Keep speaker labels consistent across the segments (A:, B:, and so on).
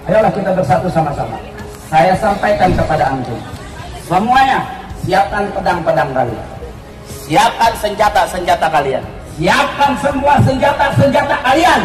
A: Ayolah kita bersatu sama-sama. Saya sampaikan kepada antum, semuanya siapkan pedang-pedang kalian, siapkan senjata-senjata kalian, siapkan semua senjata-senjata kalian.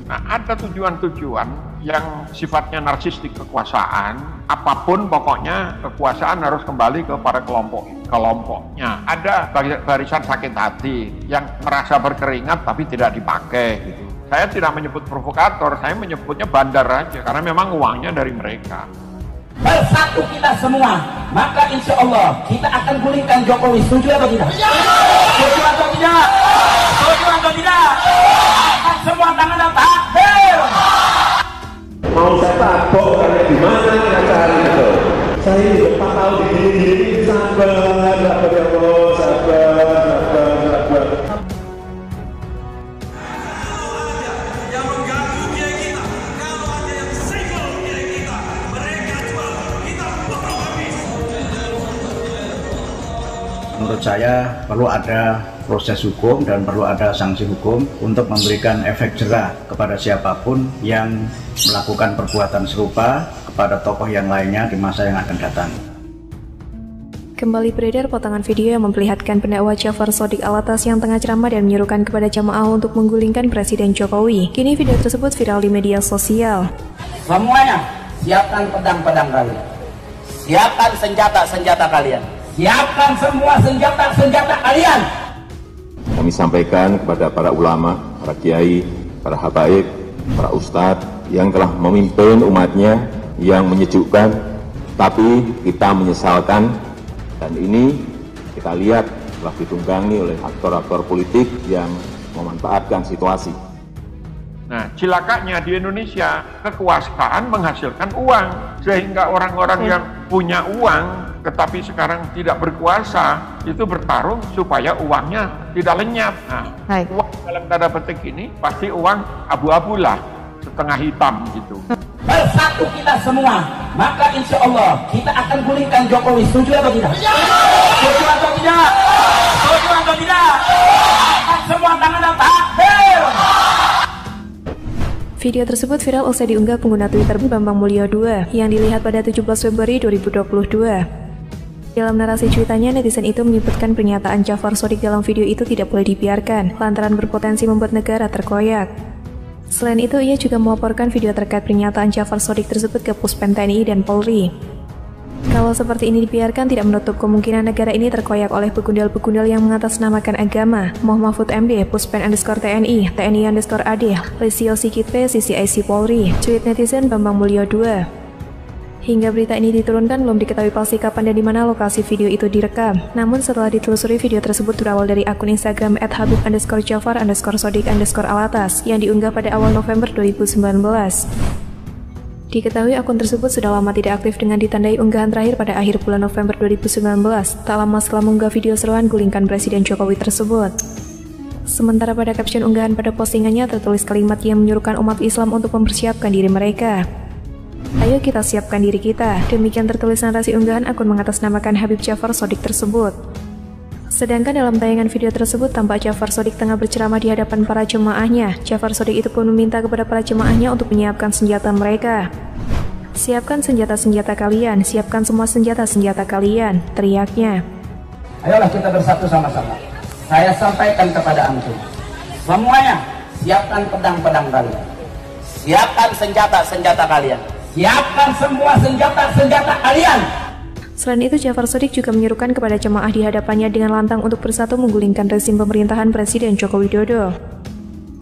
B: Nah, ada tujuan-tujuan yang sifatnya narsistik kekuasaan, apapun pokoknya kekuasaan harus kembali kepada kelompoknya. Ada barisan sakit hati yang merasa berkeringat tapi tidak dipakai gitu. Saya tidak menyebut provokator, saya menyebutnya bandar aja, karena memang uangnya dari mereka.
A: Bersatu kita semua, maka insya Allah kita akan gulingkan Jokowi. Setuju atau tidak? Setuju atau tidak? Setuju atau tidak? Angkat semua tangan dan takbir.
C: Mau saya tabok karena di mana yang cari itu? Saya ini 4 tahun di gini sabar ya Allah, sabar.
D: Menurut saya perlu ada proses hukum dan perlu ada sanksi hukum untuk memberikan efek jerah kepada siapapun yang melakukan perbuatan serupa kepada tokoh yang lainnya di masa yang akan datang.
E: Kembali beredar potongan video yang memperlihatkan pendakwa Jafar Shodiq Alatas yang tengah ceramah dan menyerukan kepada jamaah untuk menggulingkan Presiden Jokowi. Kini video tersebut viral di media sosial.
A: Semuanya siapkan pedang-pedang kalian, siapkan senjata-senjata kalian, siapkan semua senjata-senjata kalian.
C: Kami sampaikan kepada para ulama, para kiai, para habaib, para ustadz yang telah memimpin umatnya yang menyejukkan, tapi kita menyesalkan, dan ini kita lihat telah ditunggangi oleh aktor-aktor politik yang memanfaatkan situasi.
B: Nah, cilakanya di Indonesia, kekuasaan menghasilkan uang. Sehingga orang-orang yang punya uang, tetapi sekarang tidak berkuasa, itu bertarung supaya uangnya tidak lenyap. Nah, uang dalam tanda petik ini, pasti uang abu-abu lah, setengah hitam gitu.
A: Bersatu kita semua, maka insya Allah kita akan gulingkan Jokowi. Setuju atau tidak? Setuju atau tidak? Setuju atau tidak? Angkat semua tangan dan takbir.
E: Video tersebut viral usai diunggah pengguna Twitter Bambang Mulyo 2 yang dilihat pada 17 Februari 2022. Dalam narasi cuitannya, netizen itu menyebutkan pernyataan Jafar Shodiq dalam video itu tidak boleh dibiarkan lantaran berpotensi membuat negara terkoyak. Selain itu, ia juga melaporkan video terkait pernyataan Jafar Shodiq tersebut ke Puspen TNI dan Polri. Kalau seperti ini dibiarkan, tidak menutup kemungkinan negara ini terkoyak oleh begundal-begundal yang mengatasnamakan agama. Mahfud MD, Puspen_TNI, TNI_AD, Lisio Sigit P, CCIC Polri, tweet netizen Bambang Mulyo 2. Hingga berita ini diturunkan, belum diketahui pasti kapan dan di mana lokasi video itu direkam. Namun setelah ditelusuri, video tersebut berawal dari akun Instagram @habib_jafar_shodiq_alatas yang diunggah pada awal November 2019. Diketahui akun tersebut sudah lama tidak aktif dengan ditandai unggahan terakhir pada akhir bulan November 2019, tak lama setelah mengunggah video seruan gulingkan Presiden Jokowi tersebut. Sementara pada caption unggahan pada postingannya tertulis kalimat yang menyuruhkan umat Islam untuk mempersiapkan diri mereka. Ayo kita siapkan diri kita, demikian tertulis narasi unggahan akun mengatasnamakan Habib Jafar Shodiq tersebut. Sedangkan dalam tayangan video tersebut tampak Jafar Shodiq tengah berceramah di hadapan para jemaahnya. Jafar Shodiq itu pun meminta kepada para jemaahnya untuk menyiapkan senjata mereka. Siapkan senjata-senjata kalian, siapkan semua senjata-senjata kalian, teriaknya.
A: Ayolah kita bersatu sama-sama. Saya sampaikan kepada antum, semuanya siapkan pedang-pedang kalian, siapkan senjata-senjata kalian, siapkan semua senjata-senjata kalian.
E: Selain itu, Jafar Shodiq juga menyerukan kepada jemaah di hadapannya dengan lantang untuk bersatu menggulingkan rezim pemerintahan Presiden Joko Widodo.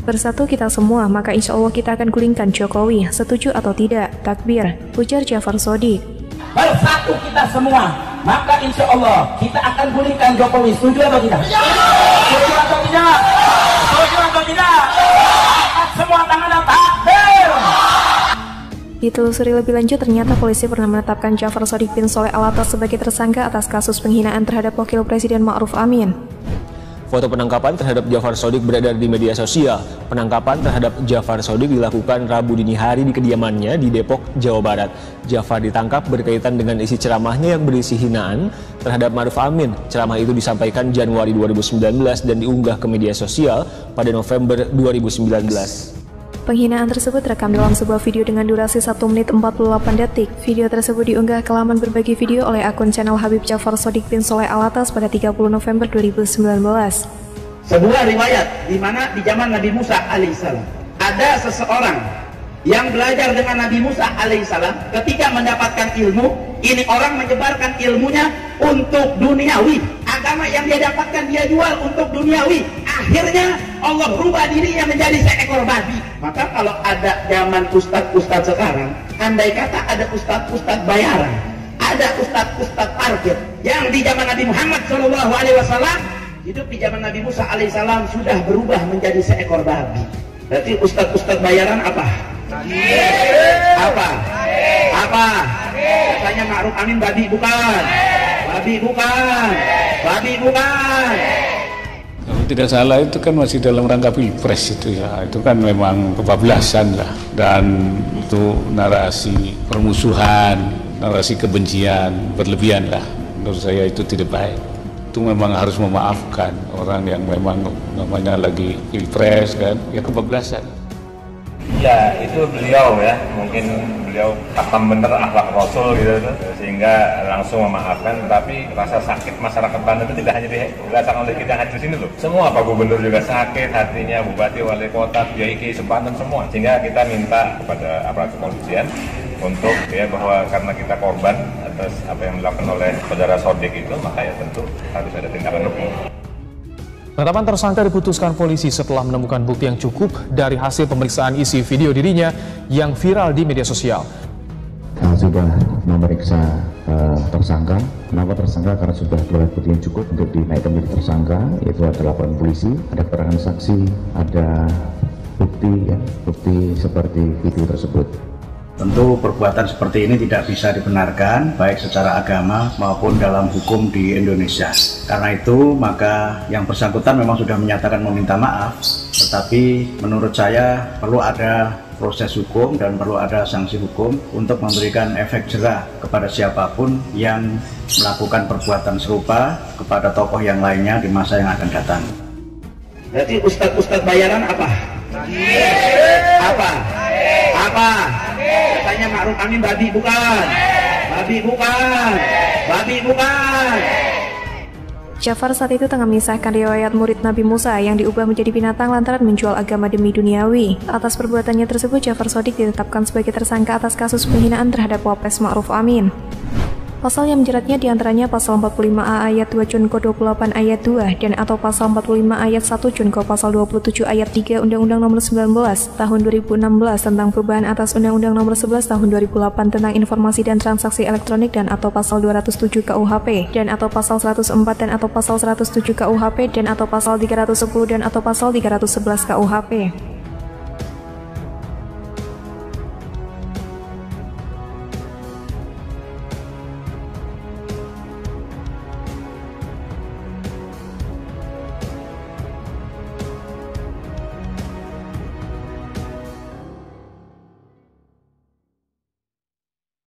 E: Bersatu kita semua, maka insya Allah kita akan gulingkan Jokowi, setuju atau tidak, takbir, ujar Jafar Shodiq.
A: Bersatu kita semua, maka insya Allah kita akan gulingkan Jokowi. Setuju atau tidak? Setuju atau tidak? Setuju atau tidak? Angkat semua tangan dan takbir.
E: Ditelusuri lebih lanjut, ternyata polisi pernah menetapkan Jafar Shodiq bin Sholeh Alatas sebagai tersangka atas kasus penghinaan terhadap Wakil Presiden Ma'ruf Amin.
F: Foto penangkapan terhadap Jafar Shodiq beredar di media sosial. Penangkapan terhadap Jafar Shodiq dilakukan Rabu dini hari di kediamannya di Depok, Jawa Barat. Jafar ditangkap berkaitan dengan isi ceramahnya yang berisi hinaan terhadap Ma'ruf Amin. Ceramah itu disampaikan Januari 2019 dan diunggah ke media sosial pada November 2019.
E: Penghinaan tersebut terekam dalam sebuah video dengan durasi 1 menit 48 detik. Video tersebut diunggah ke laman berbagi video oleh akun channel Habib Jafar Shodiq bin Soleh Alatas pada 30 November 2019.
A: Sebuah riwayat di mana di zaman Nabi Musa alaihissalam ada seseorang yang belajar dengan Nabi Musa alaihissalam. Ketika mendapatkan ilmu, ini orang menyebarkan ilmunya untuk duniawi. Agama yang dia dapatkan dia jual untuk duniawi. Akhirnya Allah berubah dirinya menjadi seekor babi. Maka kalau ada zaman ustadz sekarang, andai kata ada ustadz bayaran, ada ustadz parkir yang di zaman Nabi Muhammad SAW hidup di zaman Nabi Musa alaihissalam sudah berubah menjadi seekor babi. Berarti ustadz bayaran apa? Apa? Katanya ma'ruf amin babi bukan.
G: Kalau tidak salah itu kan masih dalam rangka pilpres itu ya, itu kan memang kebablasan lah, dan itu narasi permusuhan, narasi kebencian berlebihan lah. Menurut saya itu tidak baik. Itu memang harus memaafkan orang yang memang namanya lagi pilpres kan, ya kebablasan.
H: Ya itu beliau ya, mungkin beliau paham bener akhlak Rasul gitu, sehingga langsung memaafkan. Tetapi rasa sakit masyarakat Banten itu tidak hanya dirasakan oleh kita yang hadir di sini loh. Semua Pak Gubernur juga sakit hatinya, Bupati, Wali Kota, Kiai sebanten semua. Sehingga kita minta kepada aparat kepolisian untuk ya bahwa karena kita korban atas apa yang dilakukan oleh saudara Shodiq itu, maka ya tentu harus ada tindakan hukum.
I: Penetapan tersangka diputuskan polisi setelah menemukan bukti yang cukup dari hasil pemeriksaan isi video dirinya yang viral di media sosial.
J: Sudah memeriksa tersangka. Kenapa tersangka? Karena sudah dua bukti yang cukup untuk dinaikkan menjadi tersangka, yaitu ada laporan polisi, ada keterangan saksi, ada bukti seperti video tersebut.
D: Tentu perbuatan seperti ini tidak bisa dibenarkan baik secara agama maupun dalam hukum di Indonesia. Karena itu maka yang bersangkutan memang sudah menyatakan meminta maaf, tetapi menurut saya perlu ada proses hukum dan perlu ada sanksi hukum untuk memberikan efek jerah kepada siapapun yang melakukan perbuatan serupa kepada tokoh yang lainnya di masa yang akan datang.
A: Berarti ustadz bayaran apa? Katanya ma'ruf amin babi bukan.
E: Jafar saat itu tengah mengisahkan riwayat murid Nabi Musa yang diubah menjadi binatang lantaran menjual agama demi duniawi. Atas perbuatannya tersebut, Jafar Shodiq ditetapkan sebagai tersangka atas kasus penghinaan terhadap Wapres Ma'ruf Amin. Pasal yang menjeratnya diantaranya Pasal 45A ayat 2 Junko 28 ayat 2 dan atau Pasal 45 ayat 1 Junko Pasal 27 ayat 3 Undang-Undang Nomor 19 Tahun 2016 tentang perubahan atas Undang-Undang Nomor 11 Tahun 2008 tentang Informasi dan Transaksi Elektronik dan atau Pasal 207 KUHP dan atau Pasal 104 dan atau Pasal 107 KUHP dan atau Pasal 310 dan atau Pasal 311 KUHP.